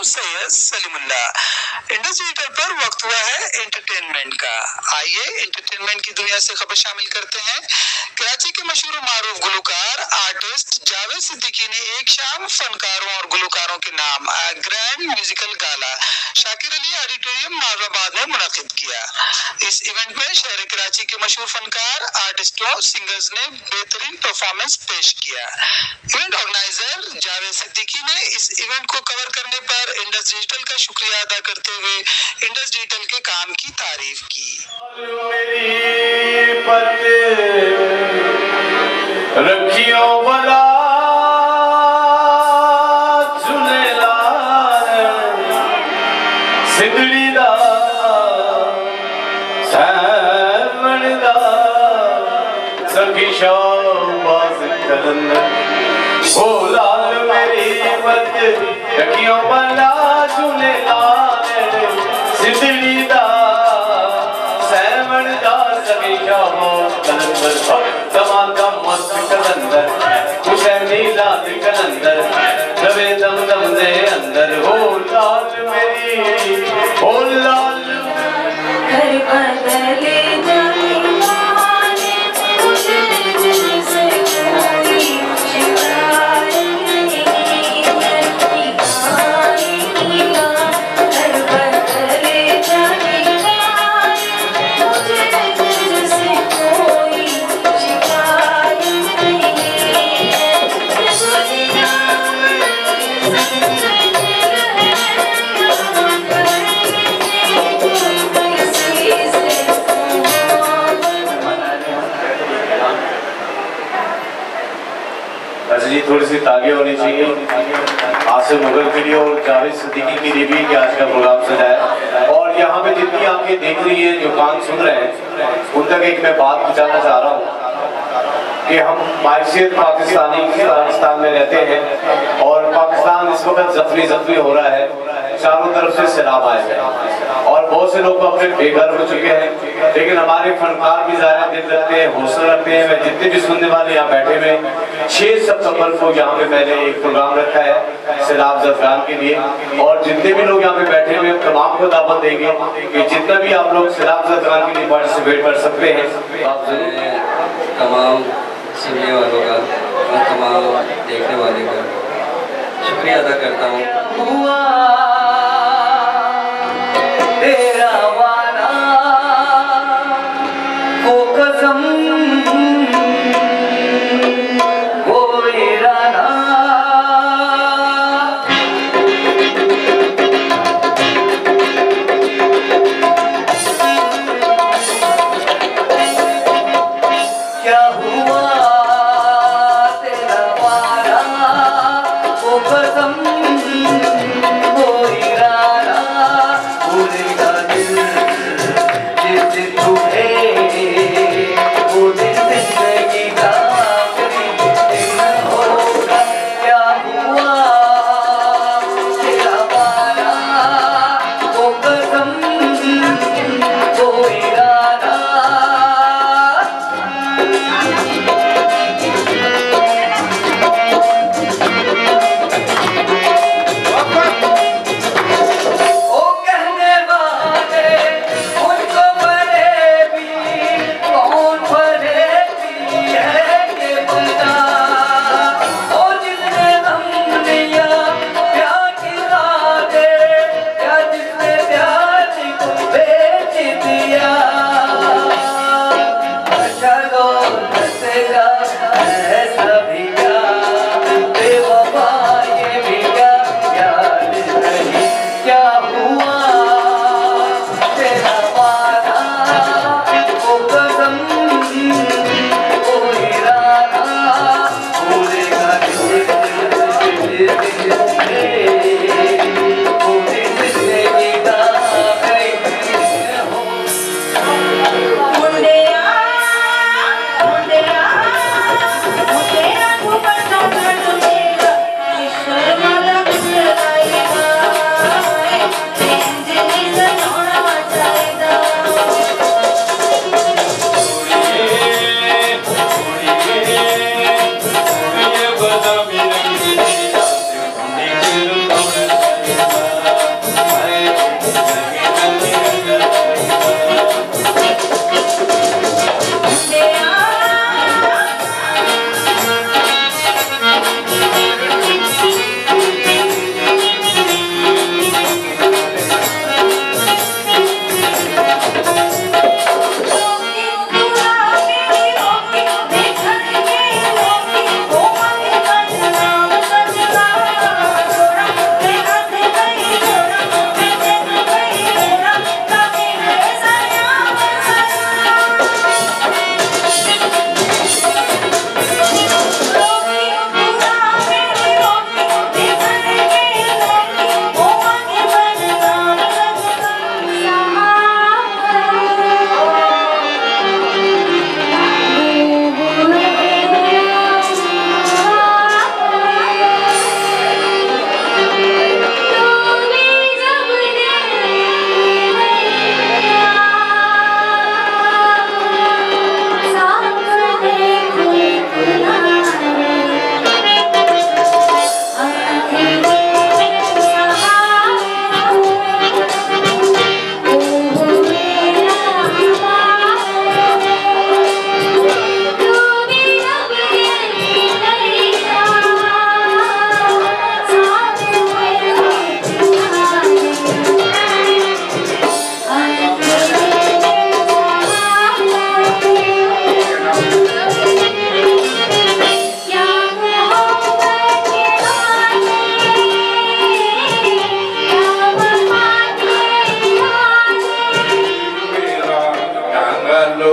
Syed Salimullah. Indus digital पर वक्त हुआ है एंटरटेनमेंट का। आइए एंटरटेनमेंट की दुनिया से खबर शामिल करते हैं। कराची के मशहूर मारूफ गुलकार आर्टिस्ट जावेद सिद्दीकी ने एक शाम फनकारों और गुलकारों के नाम ग्रैंड म्यूजिकल गाला शाकिर अली ऑडिटोरियम मालवाबाद में मुनक्किद किया। इस इवेंट में शहर कराची के मशहूर फनकार आर्टिस्टों सिंगर्स ने बेहतरीन परफॉर्मेंस पेश किया। इवेंट ऑर्गेनाइजर जावेद सिद्दीकी ने इस इवेंट को कवर करने पर इंडस डिजिटल का शुक्रिया अदा करते हुए इंडस डिजिटल के काम की तारीफ की। रखियो बला सिद्धड़ी दा सैमन दा सखी शाबाज कलंदर ओ लाल मेरी मत रखियो बला झूले लाल सिद्धड़ी दा सैमन दा सखी शाबाज कलंदर दमादा मस्त कलंदर हुसैनी लाल कलंदर दबे दम दम दे अंदर हो लाल मेरी हो लाल घर बदले जाने वाले मुझे तुझसे कोई शिकायत नहीं करती आएगा। घर बदले जाने वाले मुझे तुझसे कोई शिकायत नहीं है। दुनिया अच्छा जी, थोड़ी सी तागे होनी चाहिए आसिफ मुगल के लिए और जावेद सिद्दीकी के लिए भी कि आज का प्रोग्राम सजाया। और यहाँ पे जितनी आपके देख रही है जो कान सुन रहे हैं उन तक एक मैं बात पहुँचाना चाह रहा हूँ कि हम मायसियत पाकिस्तानी पाकिस्तान में रहते हैं और पाकिस्तान इस वक्त जख्मी हो रहा है। चारों तरफ से सैलाब आए हैं और बहुत से लोग अपने बेघर हो चुके हैं, लेकिन हमारे फनकार भी ज़्यादा दिल रखते हैं, हौसला रखते हैं। मैं जितने भी सुनने वाले यहाँ बैठे हुए 6 सितंबर को यहाँ पे मैंने एक प्रोग्राम रखा है सैलाब ज़फ़रान के लिए और जितने भी लोग यहाँ पे बैठे हुए तमाम को दावत देंगे कि जितना भी आप लोग सैलाब ज़फ़रान के लिए पार्टिसिपेट कर सकते हैं। आप तमाम सुनने वालों का और तमाम देखने वाले का शुक्रिया अदा करता हूँ। तेरा वादा को कसम वो इरादा क्या हुआ तेरा वादा वो कसम वो इरादा भूलेगा दिल जिसे तुम्हें वो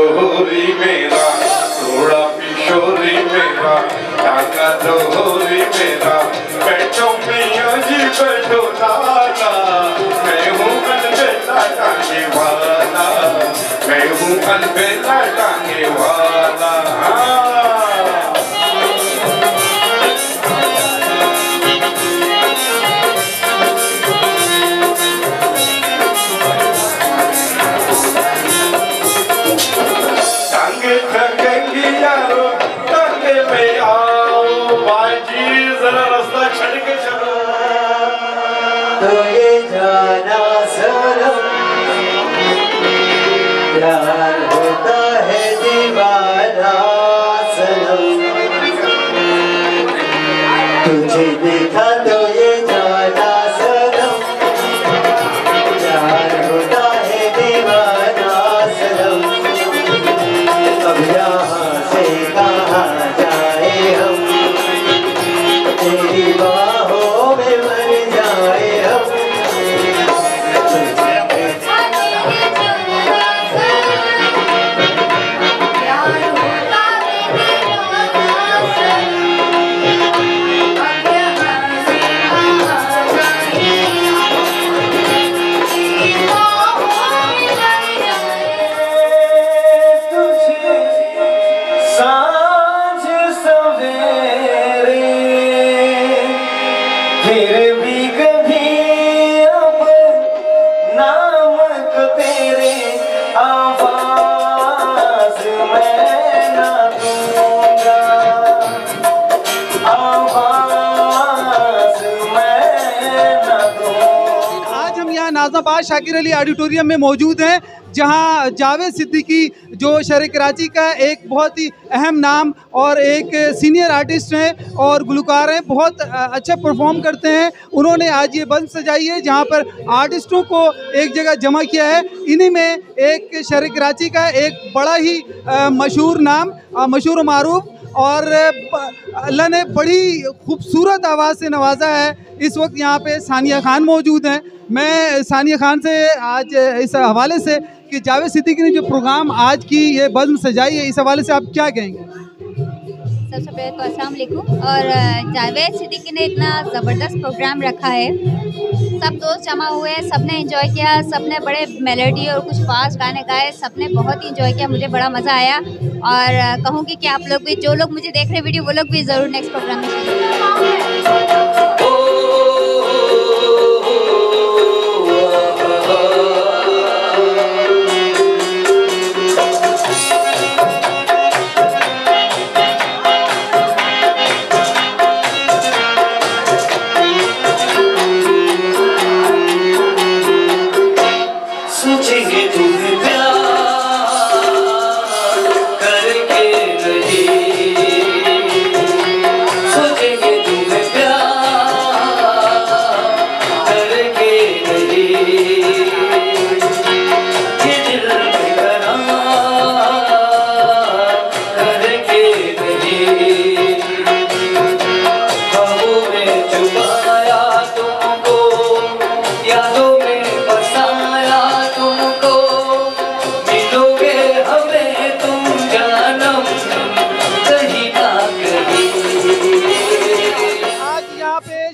जोहरी मेरा, थोड़ा पिशोरी मेरा, टांगा जोहरी मेरा, बैठो मियाँ जी बैठो लाला, मैं हूँ अलबेला टांगे वाला, मैं हूँ अलबेला टांगे वाला। टांगे थकेंगी यारो, टांगे में आओ, भाई जी जरा रास्ता छड़ के चलो। तो ये जाना सनम, प्यार होता है दीवाना सनम, तुझे देखा तो ये जाना सनम, प्यार होता है दीवाना सनम, अब यहाँ से कहाँ जाए हम, तेरी बाहों में मर जाए हम। फिर भी कभी अब नाम को तेरे आवाज मैं ना दूंगा, आवाज मैं ना दूंगा। आज हम यहाँ नाज़माबाद शाकिर अली ऑडिटोरियम में मौजूद हैं, जहाँ जावेद सिद्दीकी जो शहर कराची का एक बहुत ही अहम नाम और एक सीनियर आर्टिस्ट हैं और गुलकार हैं, बहुत अच्छा परफॉर्म करते हैं। उन्होंने आज ये बंद सजाई है जहाँ पर आर्टिस्टों को एक जगह जमा किया है। इन्हीं में एक शहर कराची का एक बड़ा ही मशहूर नाम, मशहूर मारूफ, और अल्लाह ने बड़ी खूबसूरत आवाज़ से नवाजा है। इस वक्त यहाँ पे सानिया खान मौजूद हैं। मैं सानिया खान से आज इस हवाले से कि जावेद सिद्दीकी ने जो प्रोग्राम आज की ये बज़्म सजाई है, इस हवाले से आप क्या कहेंगे? सबसे पहले तो अस्सलाम वालेकुम। और जावेद सिद्दीकी ने इतना ज़बरदस्त प्रोग्राम रखा है, सब दोस्त जमा हुए हैं, सब ने इन्जॉय किया, सब ने बड़े मेलोडी और कुछ फास्ट गाने गाए, सब ने बहुत ही इन्जॉय किया, मुझे बड़ा मज़ा आया। और कहूँगी कि आप लोग भी, जो लोग मुझे देख रहे वीडियो, वो लोग भी ज़रूर नेक्स्ट प्रोग्राम में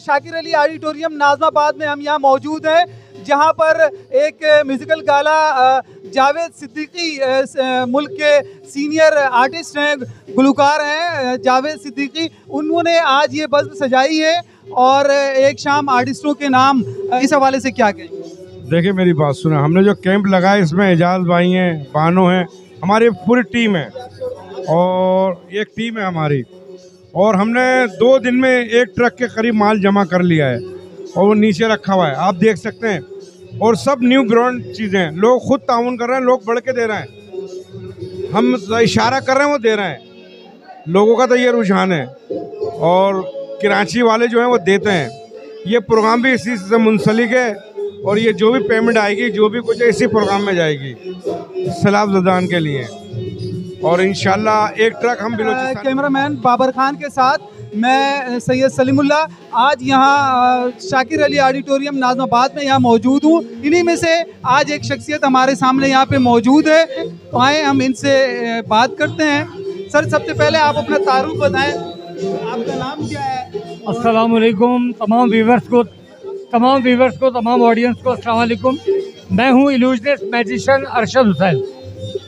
शाकिर अली ऑडिटोरियम नाज़माबाद में हम यहाँ मौजूद हैं, जहाँ पर एक म्यूज़िकल गाला जावेद सिद्दीकी मुल्क के सीनियर आर्टिस्ट हैं, गुलकार हैं जावेद सिद्दीकी, उन्होंने आज ये बज़्म सजाई है और एक शाम आर्टिस्टों के नाम, इस हवाले से क्या कहेंगे? देखिए मेरी बात सुना, हमने जो कैंप लगाया इसमें एजाज भाई हैं, बानो हैं, हमारी पूरी टीम है और एक टीम है हमारी, और हमने 2 दिन में 1 ट्रक के करीब माल जमा कर लिया है और वो नीचे रखा हुआ है, आप देख सकते हैं। और सब न्यू ग्राउंड चीज़ें हैं, लोग खुद ताउन कर रहे हैं, लोग बढ़ के दे रहे हैं, हम इशारा कर रहे हैं वो दे रहे हैं, लोगों का तो ये रुझान है। और कराची वाले जो हैं वो देते हैं। ये प्रोग्राम भी इसी से मुंसलिक है और ये जो भी पेमेंट आएगी, जो भी कुछ है, इसी प्रोग्राम में जाएगी सैलाब ज़दान के लिए। और इंशाल्लाह 1 ट्रक हम कैमरामैन बाबर खान के साथ मैं सैयद सलीमुल्लाह आज यहाँ शाकिर अली ऑडिटोरियम नाज़माबाद में यहाँ मौजूद हूँ। इन्हीं में से आज एक शख्सियत हमारे सामने यहाँ पे मौजूद है, तो आए हम इनसे बात करते हैं। सर, सबसे पहले आप अपना तारुफ बताएं, आपका नाम क्या है? अस्सलाम वालेकुम तमाम व्यूवर्स को, तमाम ऑडियंस को अस्सलाम वालेकुम। मैं हूँ इल्यूजनिस्ट मैजिशियन अरशद हुसैन,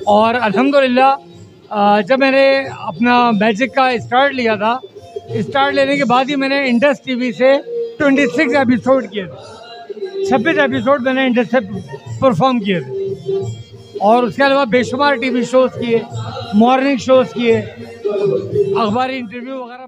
और अल्हम्दुलिल्लाह जब मैंने अपना मैजिक का स्टार्ट लिया था, स्टार्ट लेने के बाद ही मैंने इंडस टीवी से 26 एपिसोड किए थे, 26 एपिसोड मैंने इंडस से परफॉर्म किए थे, और उसके अलावा बेशुमार टीवी शोज़ किए, मॉर्निंग शोज़ किए, अखबारी इंटरव्यू वगैरह।